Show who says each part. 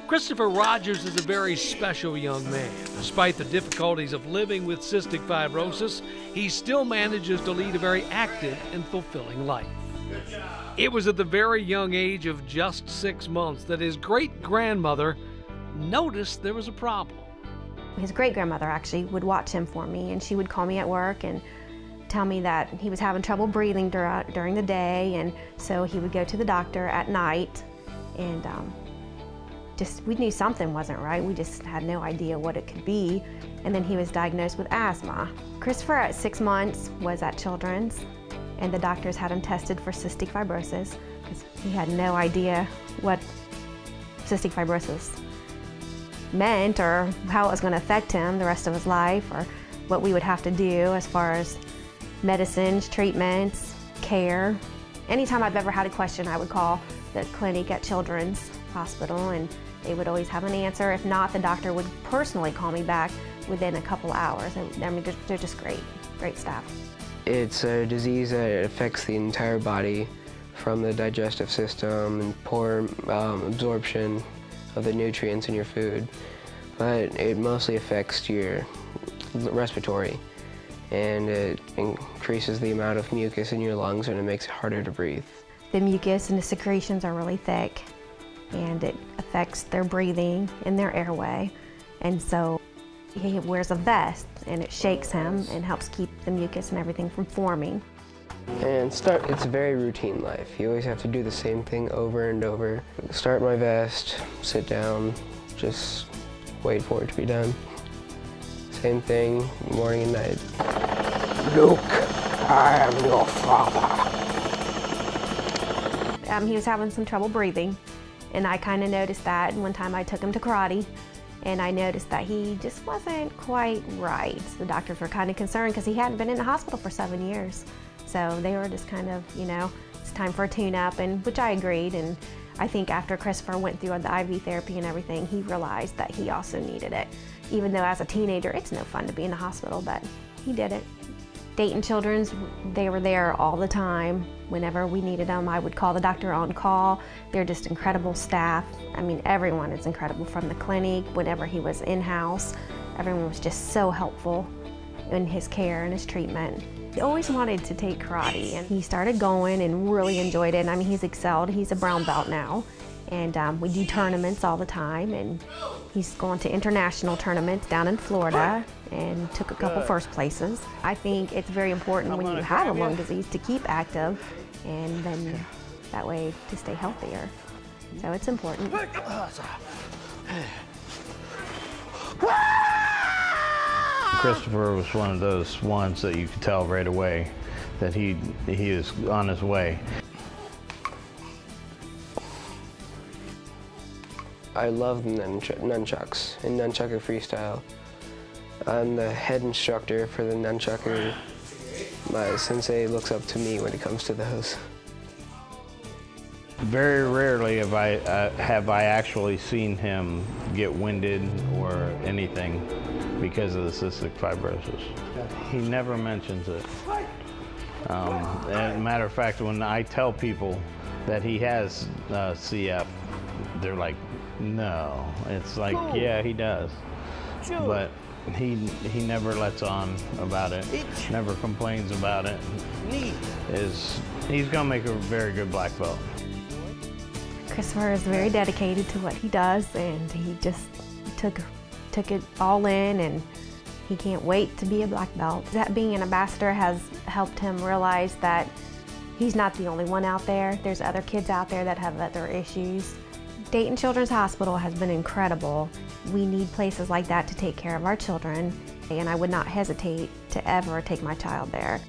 Speaker 1: Kristopher Rodgers is a very special young man. Despite the difficulties of living with cystic fibrosis, he still manages to lead a very active and fulfilling life. It was at the very young age of just 6 months that his great-grandmother noticed there was a problem.
Speaker 2: His great-grandmother actually would watch him for me, and she would call me at work and tell me that he was having trouble breathing during the day, and so he would go to the doctor at night, and we knew something wasn't right. We just had no idea what it could be, and then he was diagnosed with asthma. Kristopher at 6 months was at Children's, and the doctors had him tested for cystic fibrosis because he had no idea what cystic fibrosis meant or how it was going to affect him the rest of his life, or what we would have to do as far as medicines, treatments, care. Anytime I've ever had a question, I would call the clinic at Children's Hospital, and they would always have an answer. If not, the doctor would personally call me back within a couple hours. I mean, they're just great staff.
Speaker 3: It's a disease that affects the entire body, from the digestive system and poor absorption of the nutrients in your food. But it mostly affects your respiratory, and it increases the amount of mucus in your lungs, and it makes it harder to breathe.
Speaker 2: The mucus and the secretions are really thick, and it affects their breathing and their airway. And so he wears a vest, and it shakes him and helps keep the mucus and everything from forming.
Speaker 3: And it's a very routine life. You always have to do the same thing over and over. Start my vest, sit down, just wait for it to be done. Same thing, morning and night. Luke, I am your father.
Speaker 2: He was having some trouble breathing, and I kind of noticed that. And one time I took him to karate, and I noticed that he just wasn't quite right. The doctors were kind of concerned because he hadn't been in the hospital for 7 years. So they were just kind of, you know, it's time for a tune-up, and which I agreed. And I think after Kristopher went through the IV therapy and everything, he realized that he also needed it. Even though as a teenager, it's no fun to be in the hospital, but he did it. Dayton Children's, they were there all the time. Whenever we needed them, I would call the doctor on call. They're just incredible staff. I mean, everyone is incredible from the clinic. Whenever he was in-house, everyone was just so helpful in his care and his treatment. He always wanted to take karate, and he started going and really enjoyed it. I mean, he's excelled. He's a brown belt now, and we do tournaments all the time, and he's going to international tournaments down in Florida and took a couple first places. I think it's very important when you have a lung disease to keep active, and then that way to stay healthier. So it's important.
Speaker 4: Kristopher was one of those ones that you could tell right away that he is on his way.
Speaker 3: I love nunchucks and nunchucker freestyle. I'm the head instructor for the nunchucker. My sensei looks up to me when it comes to those.
Speaker 4: Very rarely have I actually seen him get winded or anything because of the cystic fibrosis. He never mentions it. As a matter of fact, when I tell people that he has CF, they're like, no. It's like, yeah, he does. But he never lets on about it, never complains about it. He's gonna make a very good black belt.
Speaker 2: Kristopher is very dedicated to what he does, and he just took it all in, and he can't wait to be a black belt. That being an ambassador has helped him realize that he's not the only one out there. There's other kids out there that have other issues. Dayton Children's Hospital has been incredible. We need places like that to take care of our children, and I would not hesitate to ever take my child there.